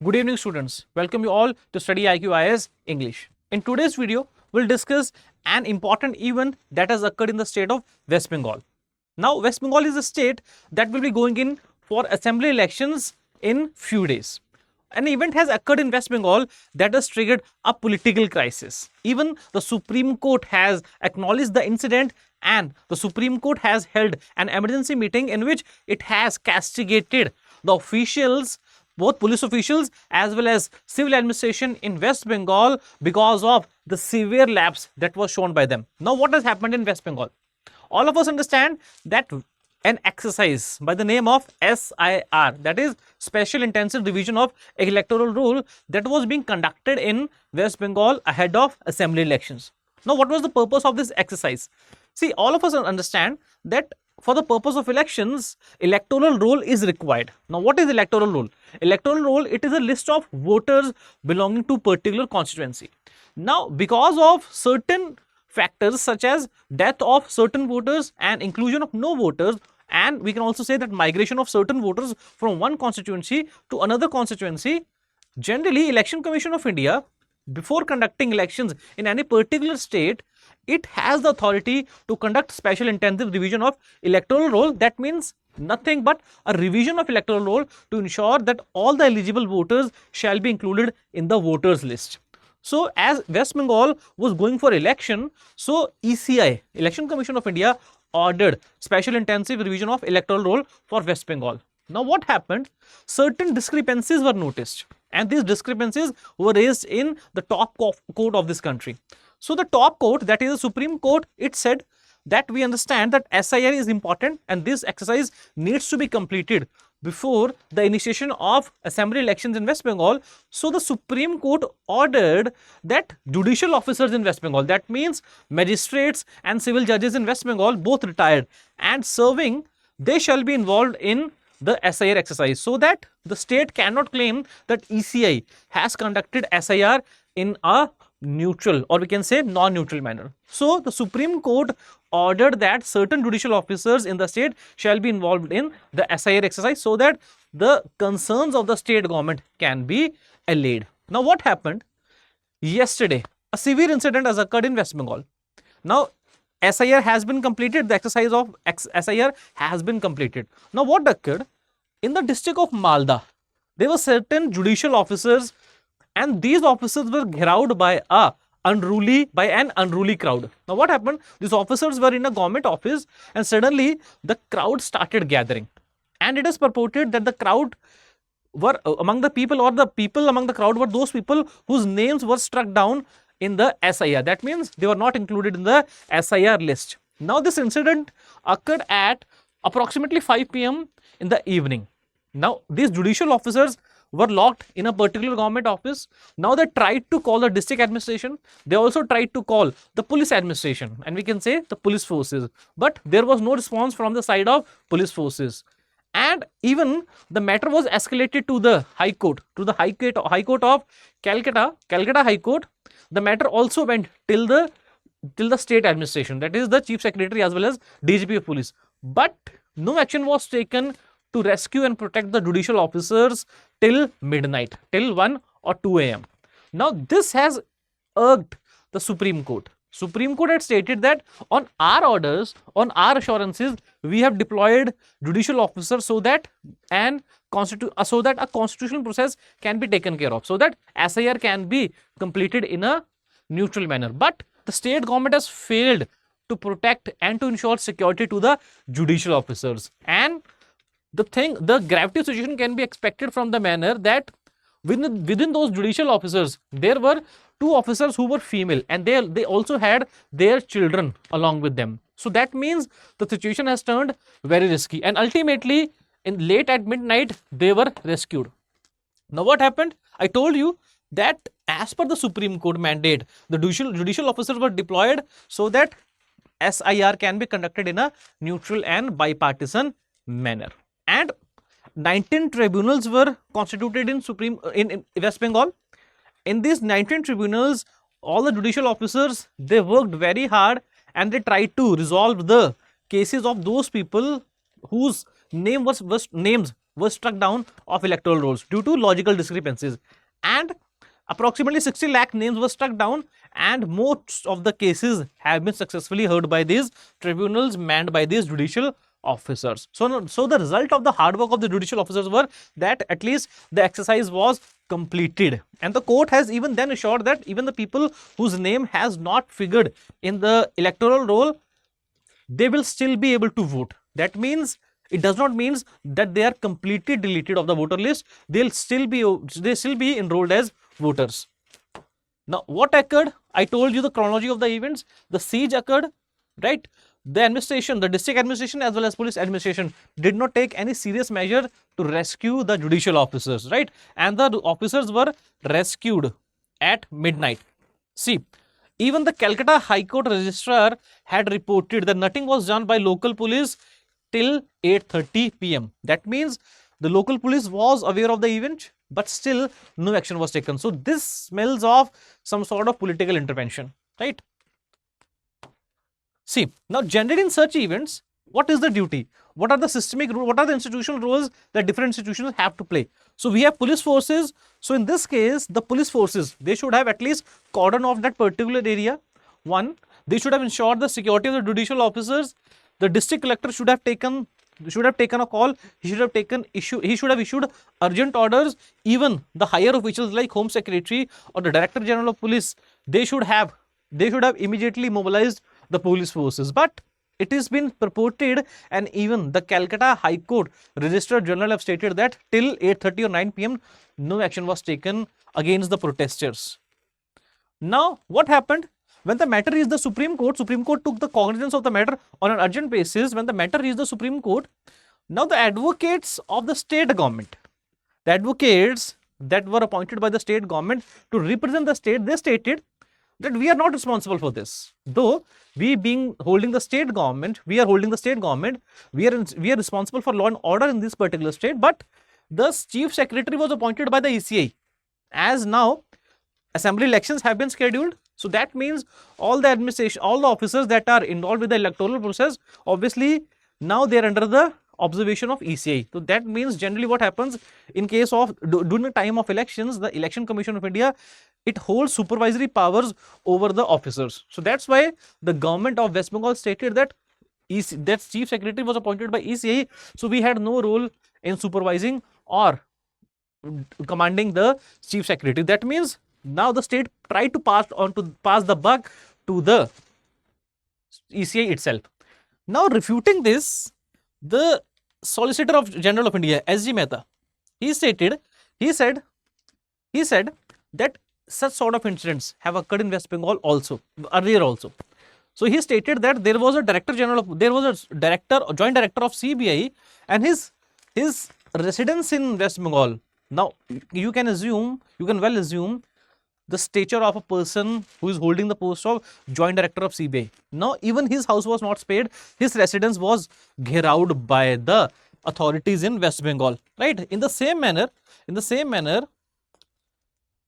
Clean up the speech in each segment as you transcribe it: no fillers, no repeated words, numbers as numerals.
Good evening students, welcome you all to StudyIQ IS English. In today's video, we'll discuss an important event that has occurred in the state of West Bengal. Now, West Bengal is a state that will be going in for assembly elections in few days. An event has occurred in West Bengal that has triggered a political crisis. Even the Supreme Court has acknowledged the incident and the Supreme Court has held an emergency meeting in which it has castigated the officials, both police officials as well as civil administration in West Bengal because of the severe lapse that was shown by them. Now, what has happened in West Bengal? All of us understand that an exercise by the name of SIR, that is Special Intensive Revision of Electoral Rule, that was being conducted in West Bengal ahead of assembly elections. Now, what was the purpose of this exercise? See, all of us understand that for the purpose of elections, electoral roll is required. Now, what is electoral roll? Electoral roll, it is a list of voters belonging to particular constituency. Now, because of certain factors such as death of certain voters and inclusion of no voters, and we can also say that migration of certain voters from one constituency to another constituency, generally Election Commission of India, before conducting elections in any particular state, it has the authority to conduct special intensive revision of electoral roll. That means nothing but a revision of electoral roll to ensure that all the eligible voters shall be included in the voters list. So, as West Bengal was going for election, so ECI, Election Commission of India, ordered special intensive revision of electoral roll for West Bengal. Now, what happened? Certain discrepancies were noticed, and these discrepancies were raised in the top court of this country. So, the top court, that is the Supreme Court, it said that we understand that SIR is important and this exercise needs to be completed before the initiation of assembly elections in West Bengal. So, the Supreme Court ordered that judicial officers in West Bengal, that means magistrates and civil judges in West Bengal, both retired and serving, they shall be involved in the SIR exercise, so that the state cannot claim that ECI has conducted SIR in a neutral, or we can say non-neutral manner. So, the Supreme Court ordered that certain judicial officers in the state shall be involved in the SIR exercise so that the concerns of the state government can be allayed. Now, what happened? Yesterday, a severe incident has occurred in West Bengal. Now, SIR has been completed, the exercise of SIR has been completed. Now, what occurred? In the district of Malda, there were certain judicial officers and these officers were gharawed by an unruly crowd. Now, what happened? These officers were in a government office and suddenly the crowd started gathering. And it is purported that the crowd were among the people, or the people among the crowd were those people whose names were struck down in the SIR. That means they were not included in the SIR list. Now, this incident occurred at approximately 5 p.m. in the evening. Now, these judicial officers were locked in a particular government office. Now, they tried to call the district administration. They also tried to call the police administration, and we can say the police forces. But there was no response from the side of police forces. And even the matter was escalated to the High Court, to the High Court of Calcutta High Court. The matter also went till the state administration, that is the Chief Secretary as well as DGP of Police. But no action was taken to rescue and protect the judicial officers till midnight, till 1 or 2 a.m. Now, this has irked the Supreme Court. Supreme Court had stated that on our orders, on our assurances, we have deployed judicial officers so that a constitutional process can be taken care of, so that SIR can be completed in a neutral manner. But the state government has failed to protect and to ensure security to the judicial officers. And the gravity situation can be expected from the manner that within those judicial officers, there were 2 officers who were female, and they also had their children along with them. So that means the situation has turned very risky, and ultimately in late at midnight they were rescued. Now, what happened? I told you that as per the Supreme Court mandate, the judicial officers were deployed so that SIR can be conducted in a neutral and bipartisan manner. And 19 tribunals were constituted in West Bengal. In these 19 tribunals, all the judicial officers, they worked very hard and they tried to resolve the cases of those people whose names was struck down of electoral rolls due to logical discrepancies, and approximately 60 lakh names were struck down, and most of the cases have been successfully heard by these tribunals manned by these judicial officers. So the result of the hard work of the judicial officers were that at least the exercise was completed, and the court has even then assured that even the people whose name has not figured in the electoral roll, they will still be able to vote. That means it does not mean that they are completely deleted of the voter list. They still be enrolled as voters. Now, what occurred? I told you the chronology of the events. The siege occurred, right? The administration, the district administration as well as police administration did not take any serious measure to rescue the judicial officers, right? And the officers were rescued at midnight. See, even the Calcutta High Court registrar had reported that nothing was done by local police till 8:30 p.m. That means the local police was aware of the event, but still no action was taken. So this smells of some sort of political intervention, right? See, now generally in such events, what is the duty? What are the systemic rules? What are the institutional roles that different institutions have to play? So we have police forces. So in this case, the police forces, they should have at least cordon off that particular area. One, they should have ensured the security of the judicial officers. The district collector should have taken a call. He should have issued urgent orders. Even the higher officials like Home Secretary or the Director General of Police, they should have immediately mobilized the police forces. But it has been purported, and even the Calcutta High Court Registrar General have stated that till 8:30 or 9 p.m. no action was taken against the protesters. Now, what happened? When the matter reached the Supreme Court took the cognizance of the matter on an urgent basis. When the matter reached the Supreme Court, now the advocates of the state government, the advocates that were appointed by the state government to represent the state, they stated that we are not responsible for this. Though we holding the state government, we are responsible for law and order in this particular state, but the chief secretary was appointed by the ECI. As now assembly elections have been scheduled, so that means all the administration, all the officers that are involved with the electoral process, obviously now they are under the observation of ECI. So that means generally what happens in case of during the time of elections, the Election Commission of India, it holds supervisory powers over the officers. So that's why the government of West Bengal stated that that chief secretary was appointed by ECI. So we had no role in supervising or commanding the chief secretary. That means now the state tried to pass the buck to the ECI itself. Now refuting this, the Solicitor General of India, S.G. Mehta, he said that such sort of incidents have occurred in West Bengal earlier also. So he stated that there was a joint director of CBI, and his residence in West Bengal. Now you can well assume the stature of a person who is holding the post of joint director of CBI. Now even his house was not spared. His residence was gherawed by the authorities in West Bengal, right? In the same manner,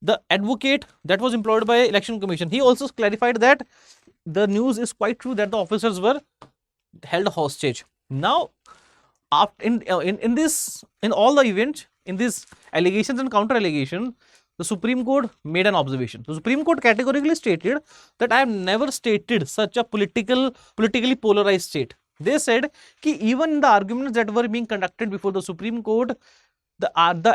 the advocate that was employed by Election Commission, he also clarified that the news is quite true that the officers were held hostage. Now, in all the events, in these allegations and counter allegations, the Supreme Court made an observation. The Supreme Court categorically stated that I have never stated such a politically polarized state. They said that even in the arguments that were being conducted before the Supreme Court, the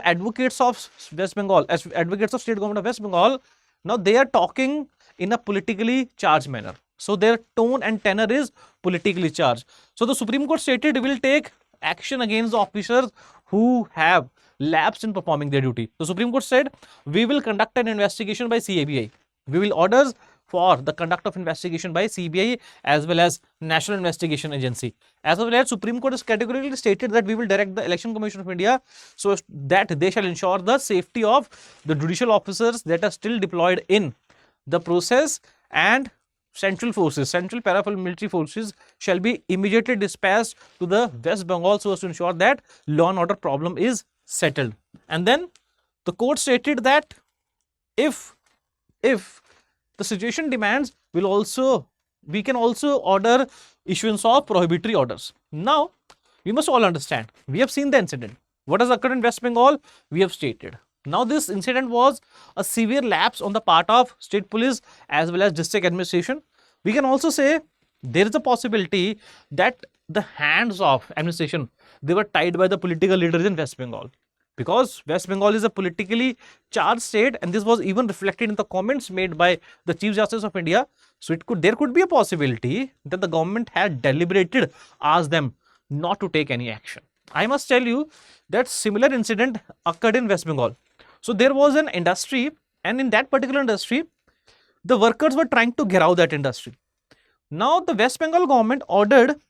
advocates of West Bengal, as advocates of state government of West Bengal, now they are talking in a politically charged manner. So their tone and tenor is politically charged. So the Supreme Court stated it will take action against the officers who have lapsed in performing their duty. The Supreme Court said we will conduct an investigation by CBI. We will orders for the conduct of investigation by CBI as well as National Investigation Agency. As well as Supreme Court has categorically stated that we will direct the Election Commission of India so that they shall ensure the safety of the judicial officers that are still deployed in the process, and central paramilitary forces shall be immediately dispatched to the West Bengal so as to ensure that law and order problem is settled. And then the court stated that if the situation demands, we can also order issuance of prohibitory orders. Now, we must all understand, we have seen the incident. What has occurred in West Bengal? We have stated. Now, this incident was a severe lapse on the part of state police as well as district administration. We can also say there is a possibility that the hands of administration, they were tied by the political leaders in West Bengal, because West Bengal is a politically charged state, and this was even reflected in the comments made by the Chief Justice of India. So there could be a possibility that the government had deliberated asked them not to take any action. I must tell you that similar incident occurred in West Bengal. So there was an industry, and in that particular industry, the workers were trying to get out that industry. Now, the West Bengal government ordered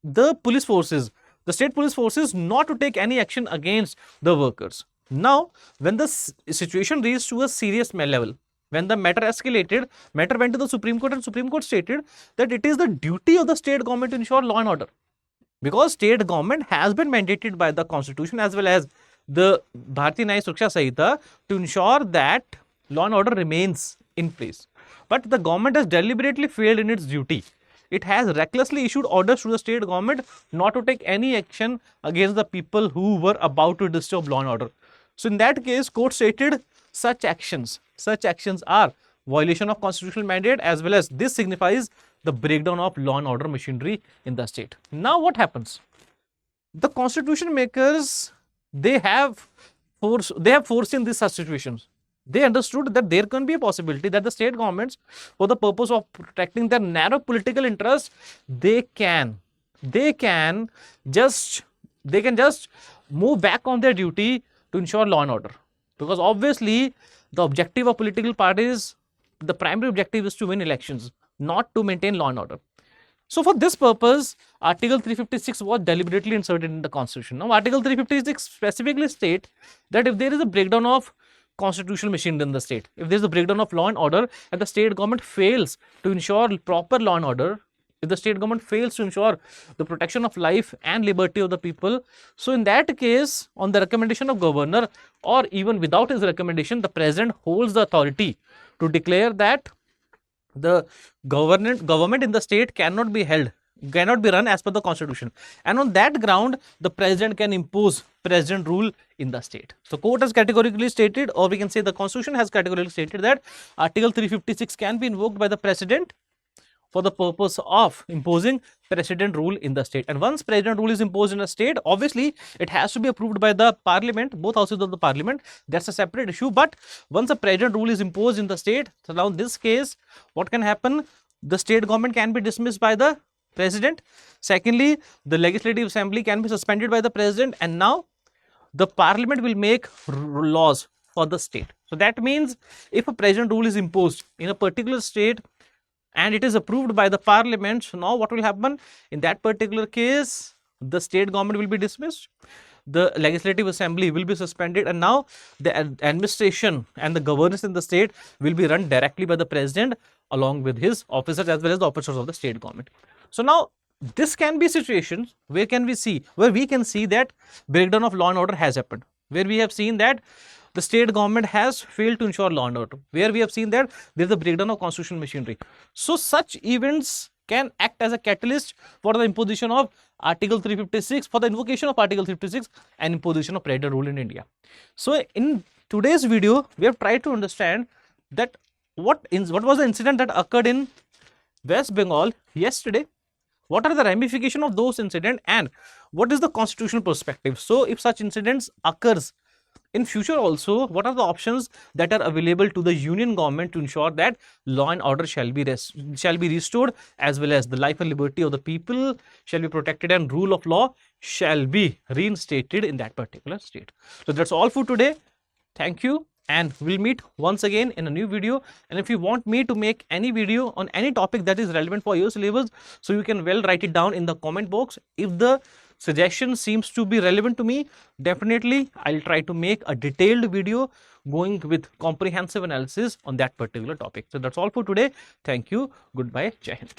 the police forces, the state police forces, not to take any action against the workers. Now, when the situation reached to a serious level, when the matter escalated, matter went to the Supreme Court, and Supreme Court stated that it is the duty of the state government to ensure law and order, because state government has been mandated by the constitution as well as the Bharatiya Nyaya Suraksha Samhita to ensure that law and order remains in place. But the government has deliberately failed in its duty. It has recklessly issued orders to the state government not to take any action against the people who were about to disturb law and order. So in that case, court stated such actions are violation of constitutional mandate, as well as this signifies the breakdown of law and order machinery in the state. Now what happens? The constitution makers, they have foreseen these such situations. They understood that there can be a possibility that the state governments, for the purpose of protecting their narrow political interests, they can just move back on their duty to ensure law and order, because obviously the objective of political parties, the primary objective is to win elections, not to maintain law and order. So for this purpose, Article 356 was deliberately inserted in the Constitution. Now, Article 356 specifically states that if there is a breakdown of constitutional machinery in the state, if there is a breakdown of law and order, and the state government fails to ensure proper law and order, if the state government fails to ensure the protection of life and liberty of the people, so in that case, on the recommendation of governor, or even without his recommendation, the president holds the authority to declare that the government in the state cannot be run as per the constitution, and on that ground the president can impose president rule in the state. So court has categorically stated, or we can say the constitution has categorically stated, that Article 356 can be invoked by the president for the purpose of imposing president rule in the state. And once president rule is imposed in a state, obviously it has to be approved by the parliament, both houses of the parliament. That's a separate issue. But once a president rule is imposed in the state, so now in this case, what can happen? The state government can be dismissed by the president. Secondly, the legislative assembly can be suspended by the president, and now the parliament will make laws for the state. So that means if a president rule is imposed in a particular state and it is approved by the parliament, so now what will happen? In that particular case, the state government will be dismissed, the legislative assembly will be suspended, and now the administration and the governance in the state will be run directly by the president along with his officers as well as the officers of the state government. So now this can be situations where we can see that breakdown of law and order has happened, where we have seen that the state government has failed to ensure law and order, where we have seen that there is a breakdown of constitutional machinery. So such events can act as a catalyst for the imposition of Article 356, for the invocation of Article 356 and imposition of president rule in India. So in today's video, we have tried to understand that what was the incident that occurred in West Bengal yesterday, what are the ramifications of those incidents, and what is the constitutional perspective. So if such incidents occurs in future also, what are the options that are available to the union government to ensure that law and order shall be restored, as well as the life and liberty of the people shall be protected and rule of law shall be reinstated in that particular state. So that's all for today. Thank you, and we'll meet once again in a new video. And if you want me to make any video on any topic that is relevant for your syllabus, so you can well write it down in the comment box. If the suggestion seems to be relevant to me, definitely I'll try to make a detailed video going with comprehensive analysis on that particular topic. So that's all for today. Thank you. Goodbye. Jai Hind.